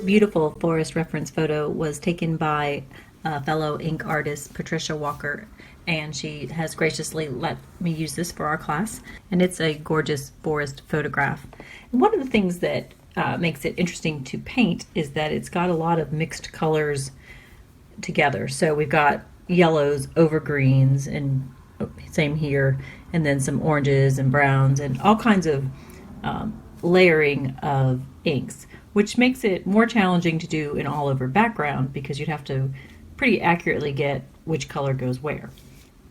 beautiful forest reference photo was taken by fellow ink artist Patricia Walker, and she has graciously let me use this for our class. And it's a gorgeous forest photograph. And one of the things that makes it interesting to paint is that it's got a lot of mixed colors together. So we've got yellows over greens, and same here, and then some oranges and browns and all kinds of layering of inks, which makes it more challenging to do an all over background because you'd have to pretty accurately get which color goes where.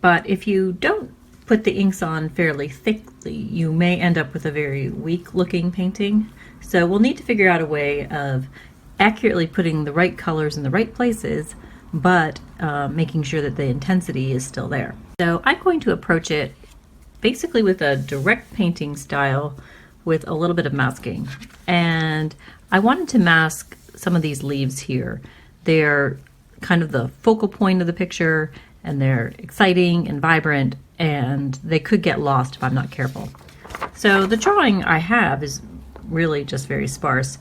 But if you don't put the inks on fairly thickly, you may end up with a very weak looking painting. So we'll need to figure out a way of accurately putting the right colors in the right places, but making sure that the intensity is still there. So I'm going to approach it basically with a direct painting style with a little bit of masking. And I wanted to mask some of these leaves here. They're kind of the focal point of the picture, and they're exciting and vibrant, and they could get lost if I'm not careful. So the drawing I have is really just very sparse.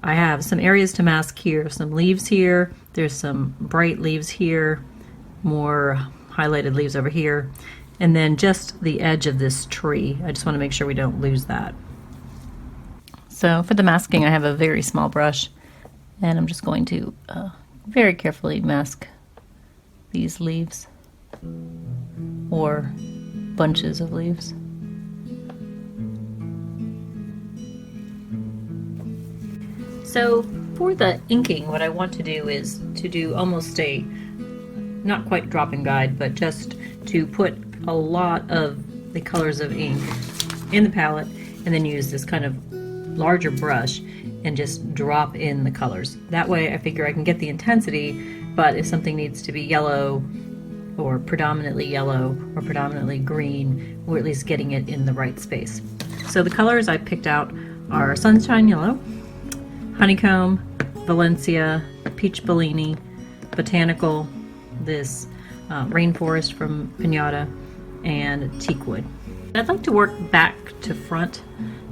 I have some areas to mask here, some leaves here, there's some bright leaves here, more highlighted leaves over here, and then just the edge of this tree. I just want to make sure we don't lose that. So for the masking, I have a very small brush, and I'm just going to very carefully mask these leaves, or bunches of leaves. So for the inking, what I want to do is to do almost a, not quite drop and guide, but just to put a lot of the colors of ink in the palette, and then use this kind of larger brush and just drop in the colors. That way I figure I can get the intensity, but if something needs to be yellow or predominantly green, we're at least getting it in the right space. So the colors I picked out are Sunshine Yellow, Honeycomb, Valencia, Peach Bellini, Botanical, this Rainforest from Pinata, and Teakwood. I'd like to work back to front,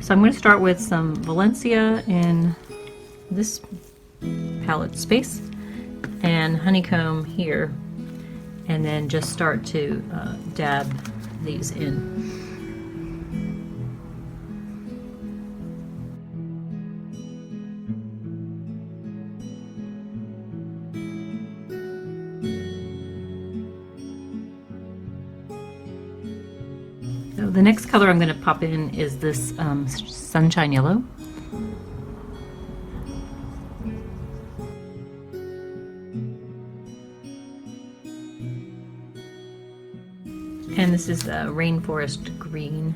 so I'm going to start with some Valencia in this palette space and Honeycomb here, and then just start to dab these in. So the next color I'm going to pop in is this Sunshine Yellow. And this is the Rainforest Green.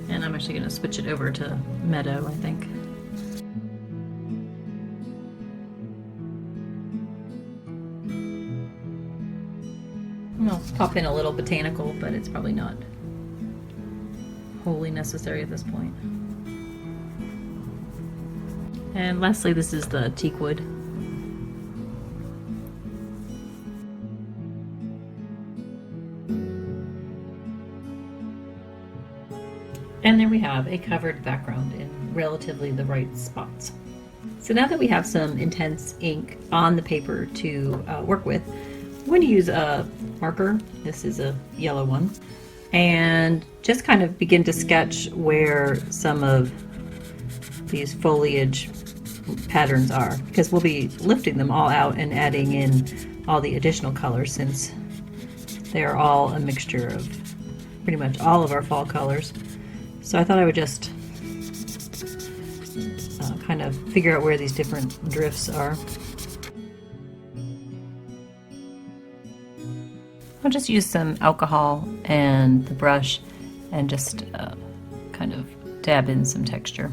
And I'm actually going to switch it over to Meadow, I think. I'll pop in a little Botanical, but it's probably not wholly necessary at this point. And lastly, this is the Teakwood. And there we have a covered background in relatively the right spots. So now that we have some intense ink on the paper to work with, I'm going to use a marker. This is a yellow one, and just kind of begin to sketch where some of these foliage patterns are, because we'll be lifting them all out and adding in all the additional colors, since they're all a mixture of pretty much all of our fall colors. So I thought I would just kind of figure out where these different drifts are. I'll just use some alcohol and the brush and just kind of dab in some texture.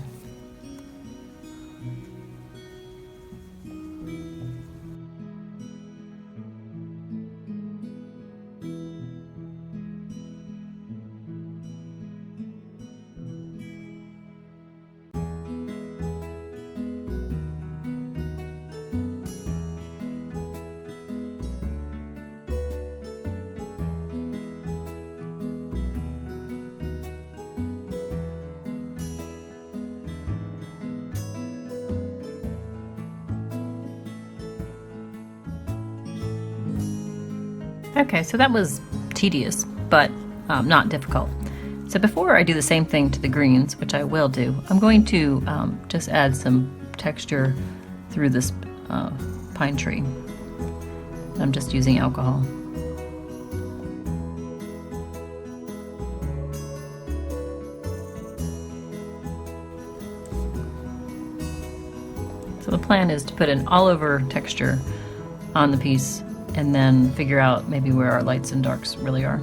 Okay, so that was tedious, but not difficult. So before I do the same thing to the greens, which I will do, I'm going to just add some texture through this pine tree. I'm just using alcohol. So the plan is to put an all-over texture on the piece and then figure out maybe where our lights and darks really are.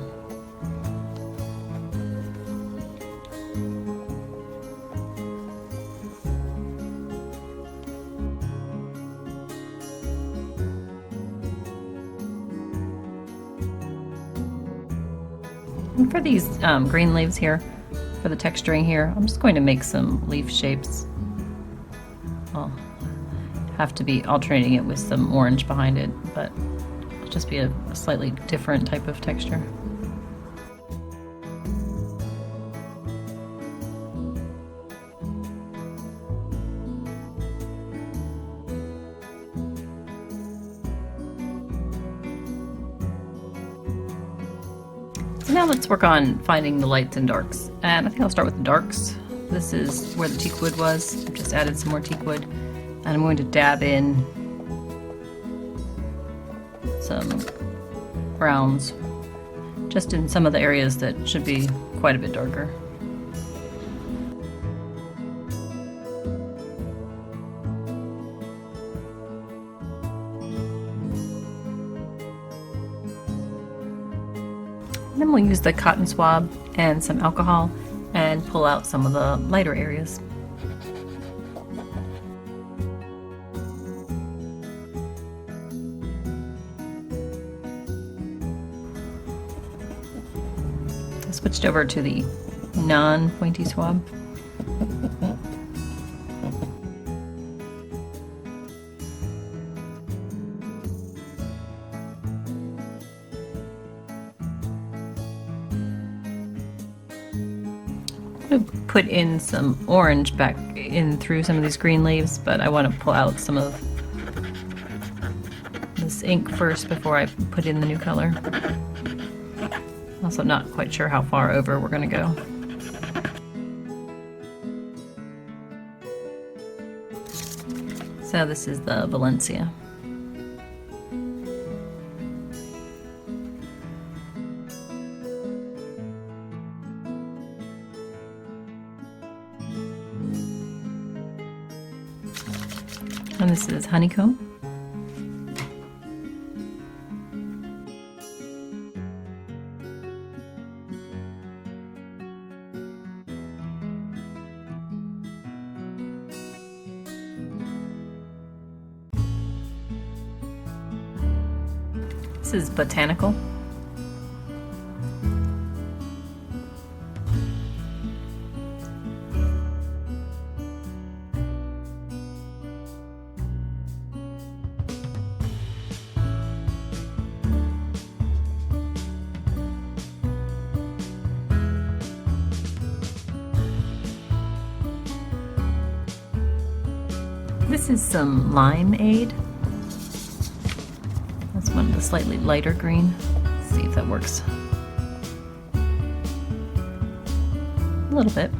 And for these green leaves here, for the texturing here, I'm just going to make some leaf shapes. I'll have to be alternating it with some orange behind it, but it'll just be a slightly different type of texture. So now let's work on finding the lights and darks. And I think I'll start with the darks. This is where the teak wood was. I've just added some more teak wood. And I'm going to dab in some browns, just in some of the areas that should be quite a bit darker. And then we'll use the cotton swab and some alcohol and pull out some of the lighter areas. I switched over to the non-pointy swab. Put in some orange back in through some of these green leaves, but I want to pull out some of this ink first before I put in the new color. Also not quite sure how far over we're going to go. So this is the Valencia. And this is Honeycomb. This is Botanical. This is some Limeade. That's one of the slightly lighter green. Let's see if that works. A little bit.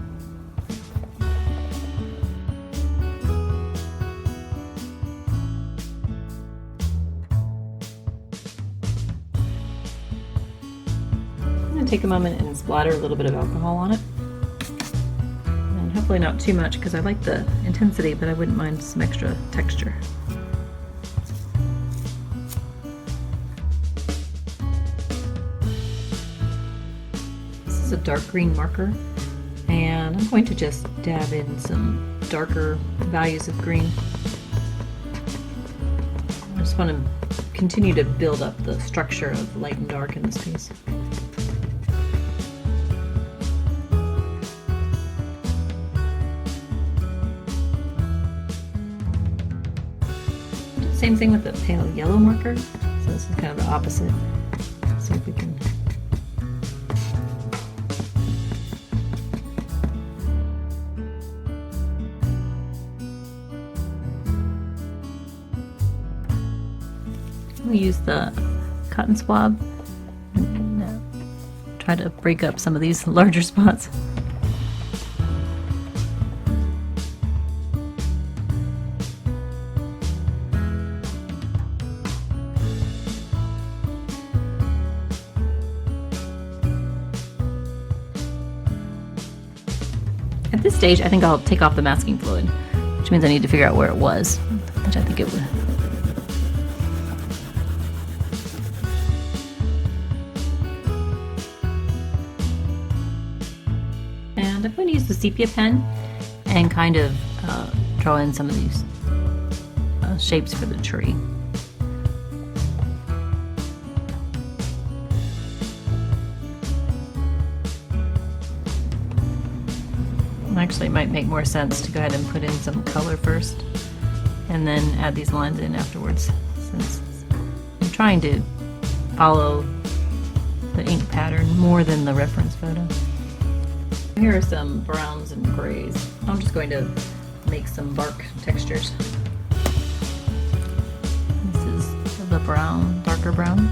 I'm going to take a moment and splatter a little bit of alcohol on it. Hopefully not too much, because I like the intensity, but I wouldn't mind some extra texture. This is a dark green marker, and I'm going to just dab in some darker values of green. I just want to continue to build up the structure of light and dark in this piece. Same thing with the pale yellow marker, so this is kind of the opposite. See if we can. We'll use the cotton swab try to break up some of these larger spots. At this stage, I think I'll take off the masking fluid, which means I need to figure out where it was, which I think it would. And I'm going to use the sepia pen and kind of draw in some of these shapes for the tree. Actually, it might make more sense to go ahead and put in some color first and then add these lines in afterwards, since I'm trying to follow the ink pattern more than the reference photo. Here are some browns and grays. I'm just going to make some bark textures. This is the brown, darker brown.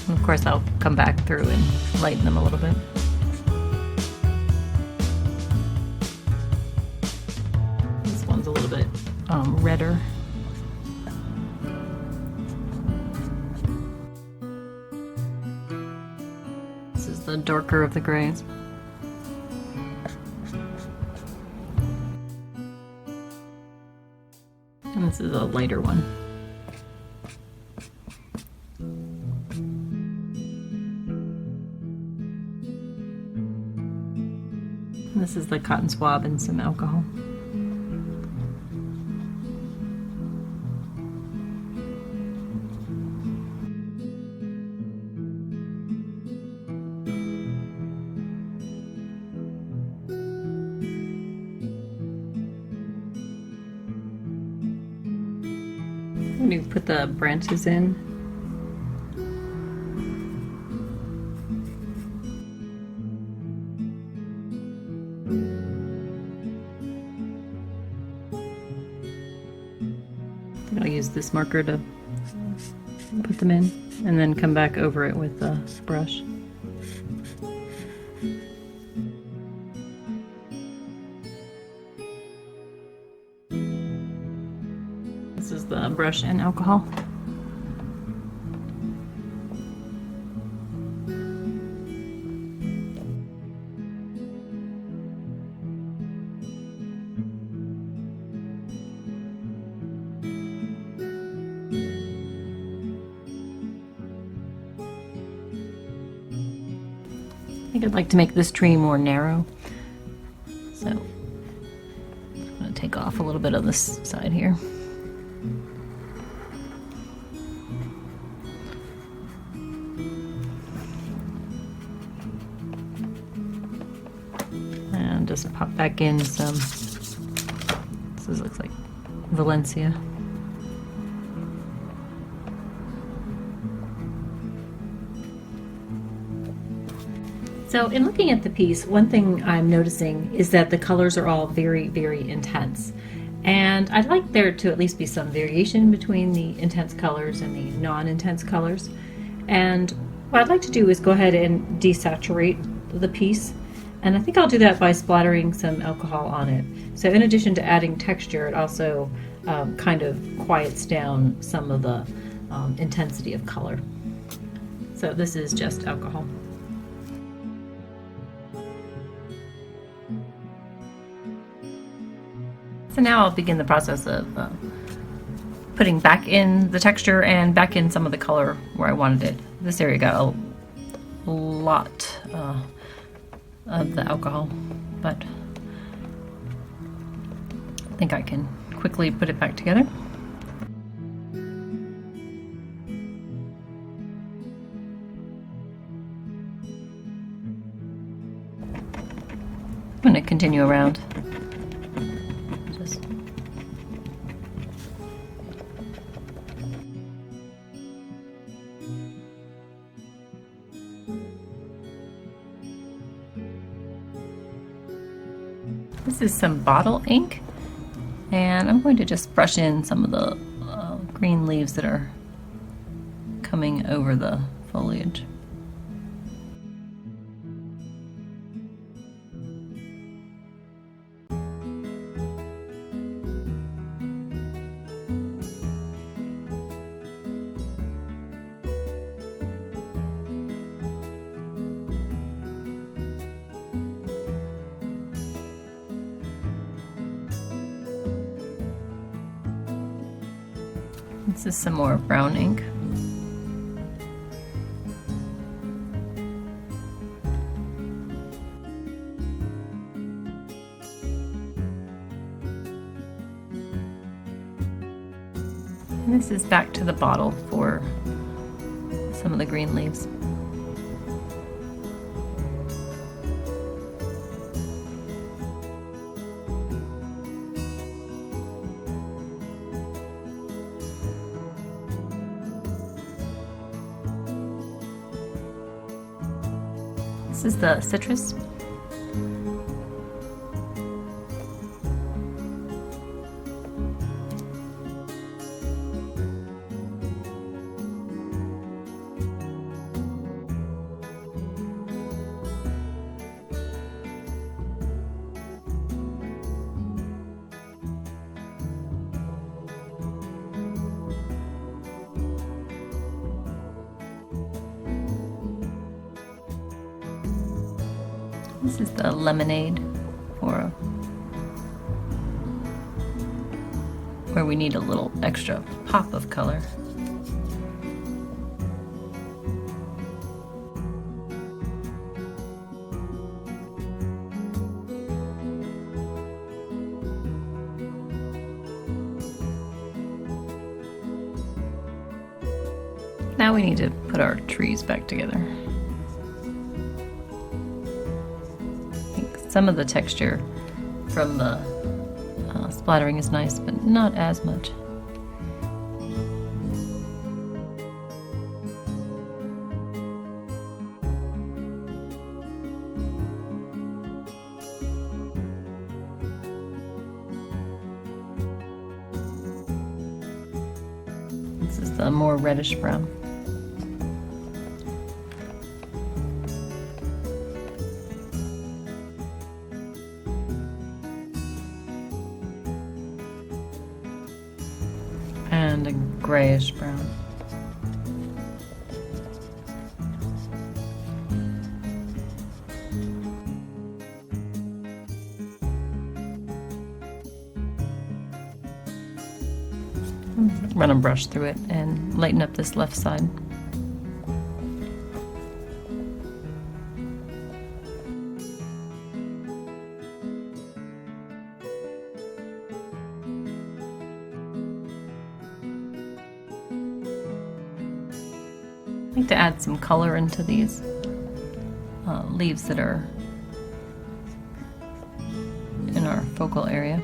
And of course, I'll come back through and lighten them a little bit. A little bit redder. This is the darker of the grays. And this is a lighter one. And this is the cotton swab and some alcohol. I'm going to put the branches in. I'll use this marker to put them in and then come back over it with the brush. This is the brush and alcohol. I think I'd like to make this tree more narrow, so I'm going to take off a little bit on this side here. And just pop back in some, this looks like Valencia. So in looking at the piece, one thing I'm noticing is that the colors are all very, very intense. And I'd like there to at least be some variation between the intense colors and the non-intense colors. And what I'd like to do is go ahead and desaturate the piece. And I think I'll do that by splattering some alcohol on it. So in addition to adding texture, it also kind of quiets down some of the intensity of color. So this is just alcohol. So now I'll begin the process of putting back in the texture and back in some of the color where I wanted it. This area got a lot of the alcohol, but I think I can quickly put it back together. I'm going to continue around. This is some bottle ink, and I'm going to just brush in some of the green leaves that are coming over the foliage. This is some more brown ink. And this is back to the bottle for some of the green leaves. This is the citrus. This is the lemonade for where we need a little extra pop of color. Now we need to put our trees back together. Some of the texture from the splattering is nice, but not as much. This is the more reddish brown. And a grayish brown. Run a brush through it and lighten up this left side. I like to add some color into these leaves that are in our focal area.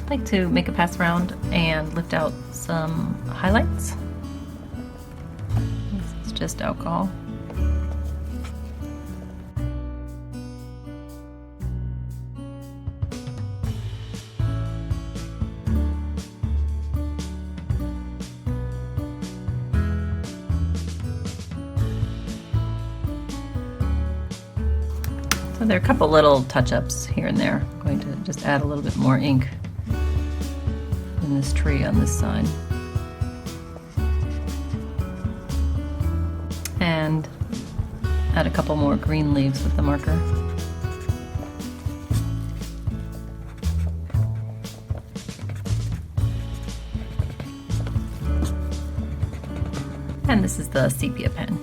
I like to make a pass around and lift out some highlights. This is just alcohol. So there are a couple little touch-ups here and there. I'm going to just add a little bit more ink in this tree on this side. And add a couple more green leaves with the marker. And this is the sepia pen.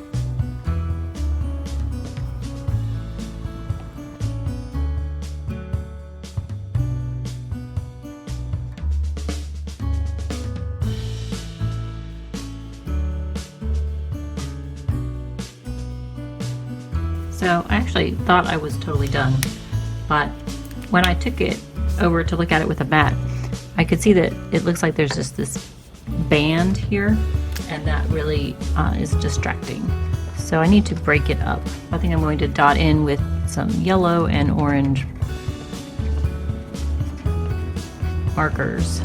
So I actually thought I was totally done, but when I took it over to look at it with a mat, I could see that it looks like there's just this band here, and that really is distracting. So I need to break it up. I think I'm going to dot in with some yellow and orange markers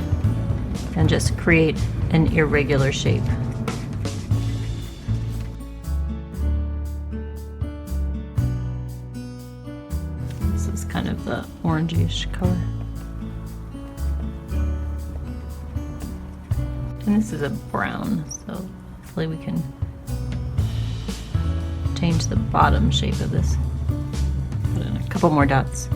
and just create an irregular shape. This is kind of the orangish color. And this is a brown, so hopefully we can change the bottom shape of this. Put in a couple more dots.